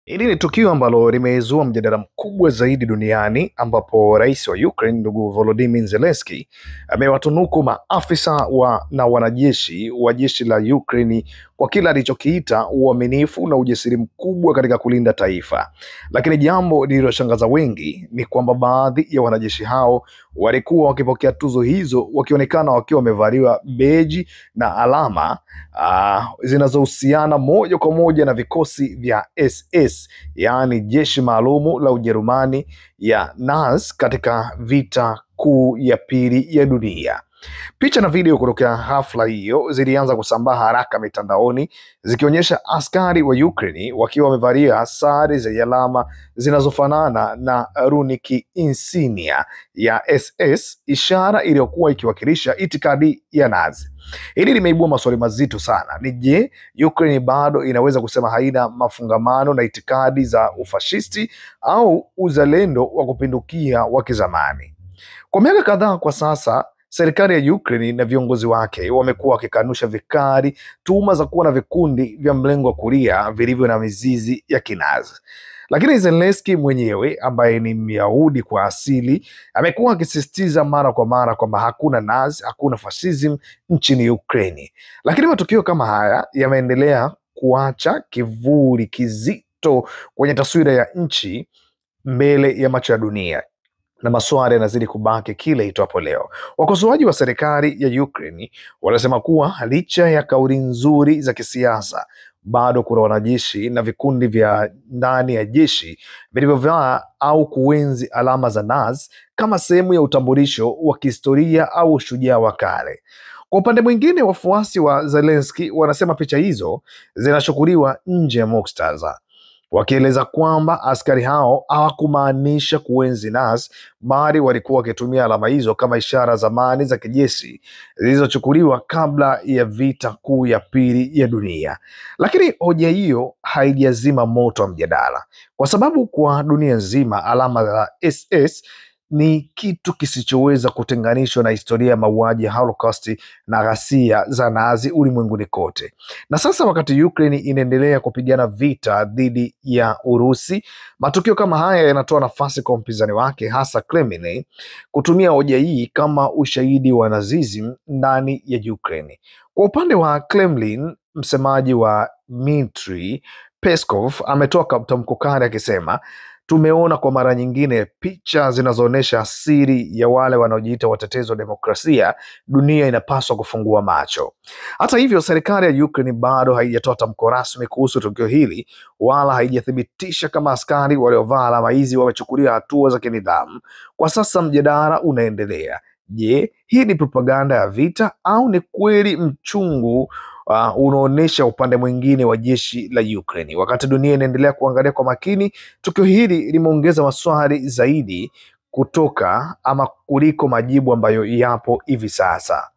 Hili ni tukio ambalo limezua mjadala mkubwa zaidi duniani ambapo rais wa Ukraine ndugu Volodymyr Zelensky amewatunuku maafisa na wanajeshi wa jeshi la Ukraine kwa kila alichokiita uaminifu na ujasiri mkubwa katika kulinda taifa. Lakini jambo lililoshangaza wengi ni kwamba baadhi ya wanajeshi hao walikuwa wakipokea tuzo hizo wakionekana wakiwa wamevaliwa beji na alama zinazohusiana moja kwa moja na vikosi vya SS, yaani jeshi maalumu la Ujerumani ya Nazi katika vita kuu ya pili ya dunia. Picha na video kutokea hafla hiyo zilianza kusambaa haraka mitandaoni zikionyesha askari wa Ukraine wakiwa wamevalia sare zenye alama zinazofanana na runic insignia ya SS, ishara iliyokuwa ikiwakilisha itikadi ya Nazi. Hili limeibua maswali mazito sana. Ni je, Ukraine bado inaweza kusema haina mafungamano na itikadi za ufashisti au uzalendo wa kupindukia wa kizamani? Kwa miaka kadhaa kwa sasa, serikali ya Ukraine na viongozi wake wamekuwa wakikanusha vikali tuhuma za kuwa na vikundi vya mlengo wa kulia vilivyo na mizizi ya Kinazi. Lakini Zelensky mwenyewe ambaye ni Myahudi kwa asili amekuwa akisisitiza mara kwa mara kwamba hakuna Nazi, hakuna fascism nchini Ukraine. Lakini matukio kama haya yameendelea kuacha kivuli kizito kwenye taswira ya nchi mbele ya macho ya dunia, na maswali yanazidi kubaki kila itwapo leo. Wakosoaji wa serikali ya Ukraine wanasema kuwa licha ya kauli nzuri za kisiasa, bado kuna wanajeshi na vikundi vya ndani ya jeshi vilivyovaa au kuenzi alama za Nazi kama sehemu ya utambulisho wa kihistoria au ushujaa wa kale. Kwa upande mwingine, wafuasi wa Zelensky wanasema picha hizo zinachukuliwa nje ya muktadha, wakieleza kwamba askari hao hawakumaanisha kuenzi Nazi, bali walikuwa wakitumia alama hizo kama ishara zamani za kijeshi zilizochukuliwa kabla ya vita kuu ya pili ya dunia. Lakini hoja hiyo haijazima moto wa mjadala, kwa sababu kwa dunia nzima alama za SS ni kitu kisichoweza kutenganishwa na historia ya mauaji ya Holocaust na ghasia za Nazi ulimwenguni kote. Na sasa wakati Ukraine inaendelea kupigana vita dhidi ya Urusi, matukio kama haya yanatoa nafasi kwa mpinzani wake, hasa Kremlin, kutumia hoja hii kama ushahidi wa Nazism ndani ya Ukraine. Kwa upande wa Kremlin, msemaji wa Dmitry Peskov ametoa tamko kali akisema, tumeona kwa mara nyingine picha zinazoonyesha siri ya wale wanaojiita watetezi wa demokrasia. Dunia inapaswa kufungua macho. Hata hivyo, serikali ya Ukraine bado haijatoa tamko rasmi kuhusu tukio hili, wala haijathibitisha kama askari waliovaa alama hizi wamechukulia hatua za kinidhamu. Kwa sasa mjadala unaendelea. Je, hii ni propaganda ya vita au ni kweli mchungu unaonesha upande mwingine wa jeshi la Ukraine? Wakati dunia inaendelea kuangalia kwa makini, tukio hili limeongeza maswali zaidi kuliko majibu ambayo yapo hivi sasa.